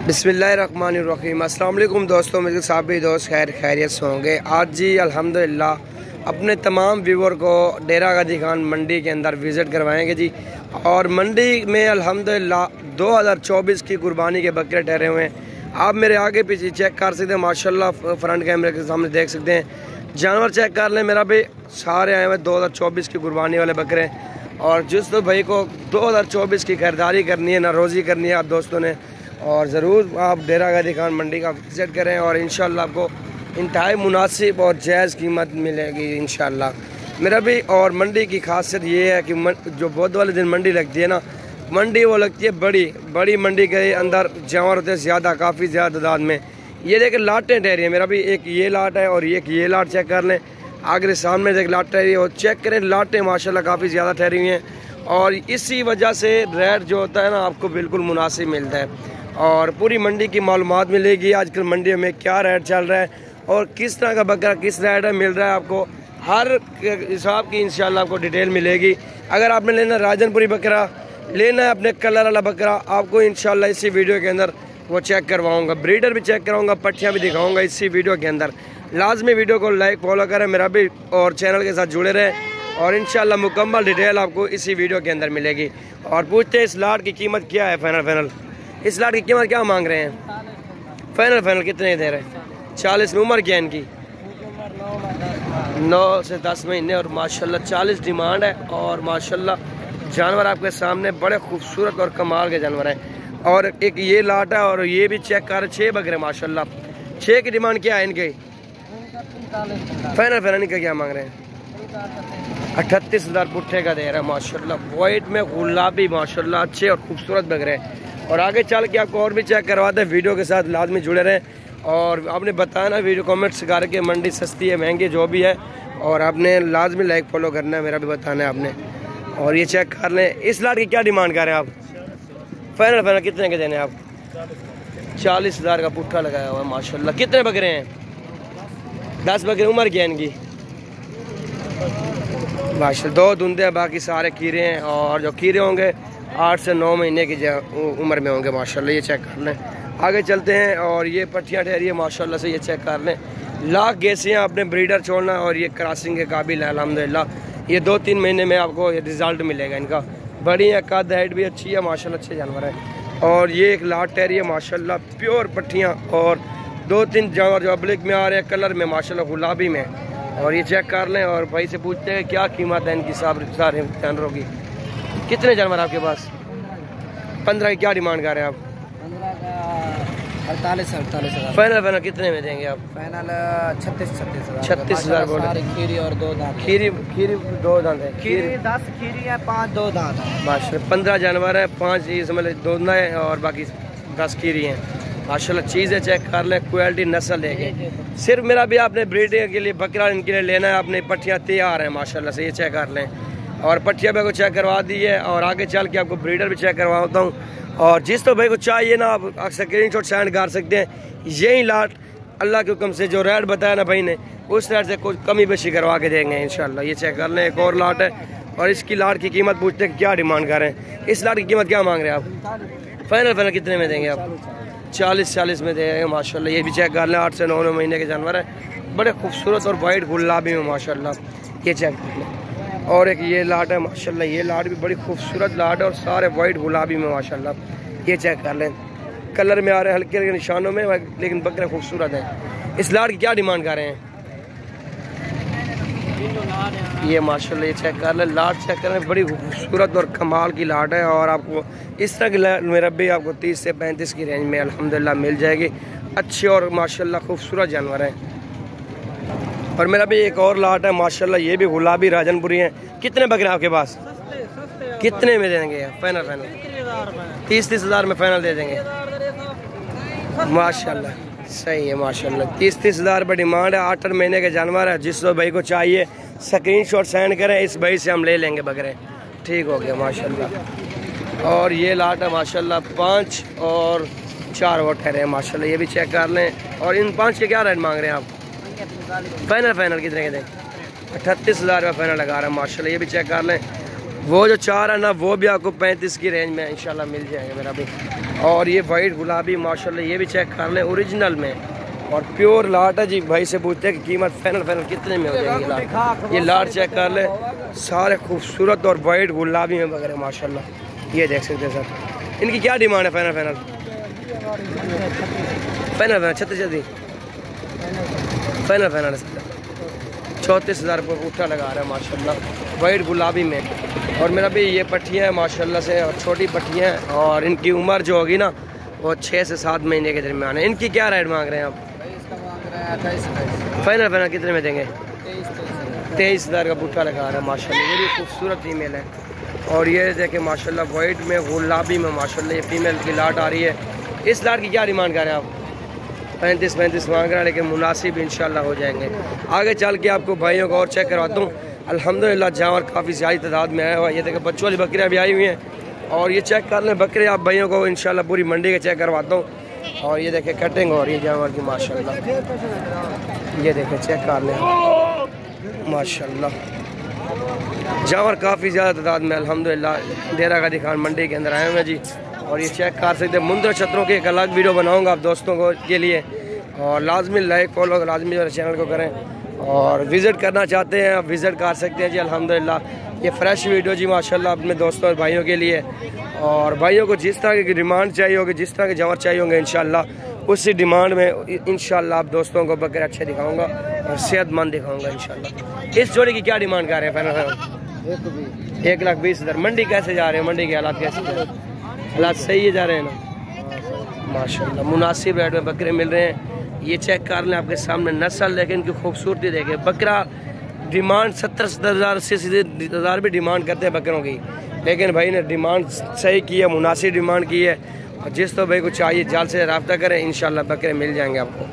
बिस्मिल्लाहिर्रहमानिर्रहीम। अस्सलाम वालेकुम दोस्तों, मेरे साथी दोस्त खैरियत से होंगे। आज जी अल्हम्दुलिल्लाह अपने तमाम व्यूवर को डेरा गाजी खान मंडी के अंदर विज़िट करवाएंगे जी। और मंडी में अल्हम्दुलिल्लाह 2024 की कुर्बानी के बकरे ठहरे हुए हैं। आप मेरे आगे पीछे चेक कर सकते हैं, माशाल्लाह फ्रंट कैमरे के सामने देख सकते हैं। जानवर चेक कर लें, मेरा भी सारे आए हुए 2024 की कुर्बानी वाले बकरे। और जिस तो भाई को 2024 की खरीदारी करनी है, ना रोज़ी करनी है आप दोस्तों ने, और ज़रूर आप डेरा गाजी खान मंडी का विज़िट करें और इंशाल्लाह आपको इंतहाई मुनासिब और जायज़ कीमत मिलेगी इंशाल्लाह। मेरा भी और मंडी की खासियत ये है कि जो बुध वाले दिन मंडी लगती है ना, मंडी वो लगती है बड़ी मंडी के अंदर जानवर होते हैं ज़्यादा, काफ़ी ज़्यादा तादाद में। ये देखें लाटें ठहरी हैं, मेरा भी एक ये लाट है और एक ये लाट चेक कर लें। आगे सामने देख लाट ठहरी है और चेक करें, लाटें माशाल्लाह काफ़ी ज़्यादा ठहरी हुई हैं। और इसी वजह से रेट जो होता है ना आपको बिल्कुल मुनासिब मिलता है और पूरी मंडी की मालूमात मिलेगी। आजकल मंडी में क्या रेट चल रहा है और किस तरह का बकरा किस रेट में मिल रहा है, आपको हर हिसाब की इंशाल्लाह आपको डिटेल मिलेगी। अगर आपने लेना राजनपुरी बकरा लेना है, अपने कलर वाला बकरा, आपको इंशाल्लाह इसी वीडियो के अंदर वो चेक करवाऊँगा, ब्रीडर भी चेक कराऊँगा, पट्टियाँ भी दिखाऊँगा इसी वीडियो के अंदर। लाजमी वीडियो को लाइक फॉलो करें मेरा भी और चैनल के साथ जुड़े रहें और इंशाल्लाह मुकम्मल डिटेल आपको इसी वीडियो के अंदर मिलेगी। और पूछते हैं इस लाट की कीमत क्या है? फाइनल इस लाट की कीमत क्या मांग रहे हैं? फाइनल कितने दे रहे हैं? 40 में। उम्र क्या है इनकी? 9 से 10 महीने और माशाल्लाह 40 डिमांड है। और माशाल्लाह जानवर आपके सामने बड़े खूबसूरत और कमाल के जानवर हैं। और एक ये लाट है और ये भी चेक कर 6 बकरे माशाल्लाह। 6 की डिमांड क्या है इनकी? फाइनल इनका क्या मांग रहे हैं? 38,000 पुट्ठे का दे रहा है माशाल्लाह। वाइट में गुलाबी माशाल्लाह अच्छे और खूबसूरत बकरे हैं। और आगे चल के आपको और भी चेक करवाते हैं, वीडियो के साथ लाजमी जुड़े रहें। और आपने बताया ना वीडियो कमेंट्स करके मंडी सस्ती है महंगी जो भी है, और आपने लाजमी लाइक फॉलो करना है, मेरा भी बताना है आपने। और ये चेक कर लें, इस लाट की क्या डिमांड कर रहे हैं आप? फाइनल कितने के देने आप? 40,000 का पुट्ठा लगाया हुआ है माशाल्लाह। कितने बकरे हैं? 10 बकरे। उम्र क्या है इनकी? माशाल्लाह 2 धुंधे हैं, बाकी सारे कीरे हैं। और जो कीरे होंगे 8 से 9 महीने की उम्र में होंगे माशाल्लाह। ये चेक कर लें, आगे चलते हैं। और ये पट्टियाँ ठहरी है माशाल्लाह से, ये चेक कर लें। लाख गैसे हैं, आपने ब्रीडर छोड़ना और ये क्रॉसिंग के काबिल है अल्हम्दुलिल्लाह। ये 2-3 महीने में आपको ये रिज़ल्ट मिलेगा इनका। बड़ी है, कद हाइट भी अच्छी है माशाल्लाह, अच्छे जानवर है। और ये एक लाट ठहरी है माशाल्लाह, प्योर पट्टियाँ। और 2-3 जानवर जो अब्लिक में आ रहे हैं कलर में माशाल्लाह, गुलाबी में। और ये चेक कर लें और भाई से पूछते हैं क्या कीमत है इनकी सारे जानवरों की। कितने जानवर आपके पास? 15 की क्या डिमांड कर रहे हैं आप? 48,000। फाइनल कितने में देंगे आप? फाइनल 36,000। 36,000 बोल रहे। खीरी और 2 दांत। खीरी 2 दांत है। खीरी 10 खीरी है, 5 2 दांत है माशाल्लाह। 15 जानवर है, 5 इसमें 2 है और बाकी 10 खीरी हैं माशाल्लाह। चीज़ें चेक कर लें, क्वालिटी नस्ल देंगे। सिर्फ मेरा भी आपने ब्रीडिंग के लिए बकरा इनके लिए लेना है, आपने पट्टियाँ तैयार हैं माशाल्लाह से, ये चेक कर लें। और पट्टियाँ भाई को चेक करवा दी है और आगे चल के आपको ब्रीडर भी चेक करवाता हूँ। और जिस तो भाई को चाहिए ना आप स्क्रीनशॉट सेंड कर सकते हैं। यही लाट अल्लाह के हुक्म से जो रेट बताया ना भाई ने, उस रेट से कुछ कमी बेशी करवा के देंगे इंशाल्लाह। ये चेक कर लें, एक और लाट है। और इसकी लाट की कीमत पूछते हैं क्या डिमांड कर रहे हैं? इस लाट की कीमत क्या मांग रहे हैं आप? फाइनल कितने में देंगे आप? 40 में देंगे माशाल्लाह। ये भी चेक कर लें, 8 से 9 महीने के जानवर है, बड़े खूबसूरत और वाइट गुलाबी में माशाल्लाह। ये चेक कर लें। और एक ये लाट है माशाल्लाह, ये लाट भी बड़ी खूबसूरत लाट है और सारे वाइट गुलाबी में माशाल्लाह। ये चेक कर लें, कलर में आ रहे हैं हल्के हल्के निशानों में, लेकिन बकरे खूबसूरत हैं। इस लाट की क्या डिमांड कर रहे हैं? ये माशाल्लाह, ये चेक कर लें, लाट चेक कर लें, बड़ी खूबसूरत और कमाल की लाट है। और आपको इस तरह की मेरा भी आपको 30 से 35 की रेंज में अल्हम्दुलिल्लाह मिल जाएगी। अच्छे और माशाल्लाह खूबसूरत जानवर हैं। और मेरा भी एक और लाट है माशाल्लाह, ये भी गुलाबी राजनपुरी है। कितने बकरे आपके पास? कितने में देंगे? फाइनल 30,000 में फाइनल दे देंगे माशाल्लाह। सही है माशाल्लाह, 30,000 पर डिमांड है। 8 महीने के जानवर है। जिस भाई को चाहिए स्क्रीनशॉट सेंड करें, इस भाई से हम ले लेंगे बकरे। ठीक हो गया माशाल्लाह। और ये लाट है माशाल्लाह, 5 और 4 वो ठहरे हैं माशाल्लाह। ये भी चेक कर लें। और इन 5 के क्या रेट मांग रहे हैं आप? फाइनल कितने के दें? 38,000 का फाइनल लगा रहा है माशाल्लाह। ये भी चेक कर लें। वो जो 4 है ना, वो भी आपको 35 की रेंज में इंशाल्लाह मिल जाएगा मेरा भी। और ये वाइट गुलाबी माशाल्लाह, ये भी चेक कर लें ओरिजिनल में और प्योर लाट है जी। भाई से पूछते हैं कि कीमत फाइनल कितने में हो जाएगी लाट। ये लाट चेक कर ले, सारे खूबसूरत और वाइट गुलाबी में वगैरह माशाल्लाह, ये देख सकते हैं सर। इनकी क्या डिमांड है फाइनल 36 फाइनल 34,000 रुपये उठा लगा रहा है माशाल्लाह, वाइट गुलाबी में। और मेरा भी ये पट्टियाँ हैं माशाल्लाह से, और छोटी पट्टियाँ हैं, और इनकी उम्र जो होगी ना वो 6 से 7 महीने के दरमियान है। इनकी क्या रेट मांग रहे हैं आप? फाइनल कितने में देंगे? 23,000 का बूटा लगा रहा है माशाल्लाह। ये भी खूबसूरत फीमेल है। और ये देखें माशाल्लाह वाइट में गुलाबी में माशाल्लाह, ये फीमेल की लाट आ रही है। इस लाट की क्या डिमांड कर रहे हैं आप? 35 मांग रहे हैं, लेकिन मुनासिब इंशाल्लाह हो जाएंगे। आगे चल के आपको भाइयों को और चेक करवाता हूँ। अल्हम्दुलिल्लाह जानवर काफ़ी ज़्यादा तादाद में आया हुआ है। ये देखें बच्चों वाली बकरियाँ भी आई हुई हैं, और ये चेक कर लें बकरे आप भाइयों को इंशाल्लाह पूरी मंडी के चेक करवाता हूँ। और ये देखें कटिंग हो रही है जानवर की माशाल्लाह, ये देखें चेक कर लें माशाल्लाह। जानवर काफ़ी ज़्यादा तादाद में अल्हम्दुलिल्लाह डेरा गाजी खान मंडी के अंदर आए हुए हैं जी। और ये चेक कर सकते हैं। मुंद्रा छतरों की एक अलग वीडियो बनाऊँगा आप दोस्तों को के लिए, और लाजमी लाइक फॉलो लाजमी मेरे चैनल को करें। और विज़िट करना चाहते हैं आप विज़िट कर सकते हैं जी अल्हम्दुलिल्लाह। ये फ्रेश वीडियो जी माशाल्लाह अपने दोस्तों और भाइयों के लिए। और भाइयों को जिस तरह की डिमांड चाहिए होगी, जिस तरह के जानवर चाहिए होंगे इंशाल्लाह उसी डिमांड में इंशाल्लाह आप दोस्तों को बकरे अच्छे दिखाऊंगा और सेहतमंद दिखाऊंगा इंशाल्लाह। इस जोड़ी की क्या डिमांड कर रहे हैं फाइनल? 1,20,000। मंडी कैसे जा रहे हैं? मंडी के हालात कैसे जा रहे हैं? हालात सही है जा रहे हैं ना माशाल्लाह, मुनासिब रेट में बकरे मिल रहे हैं। ये चेक कर लें आपके सामने नस्ल, लेकिन इनकी खूबसूरती देखें। बकरा डिमांड 70,000 80,000 भी डिमांड करते हैं बकरों की, लेकिन भाई ने डिमांड सही की है, मुनासिब डिमांड की है। और जिस तो भाई को चाहिए जल्द से रब्ता करें, इंशाल्लाह बकरे मिल जाएंगे आपको।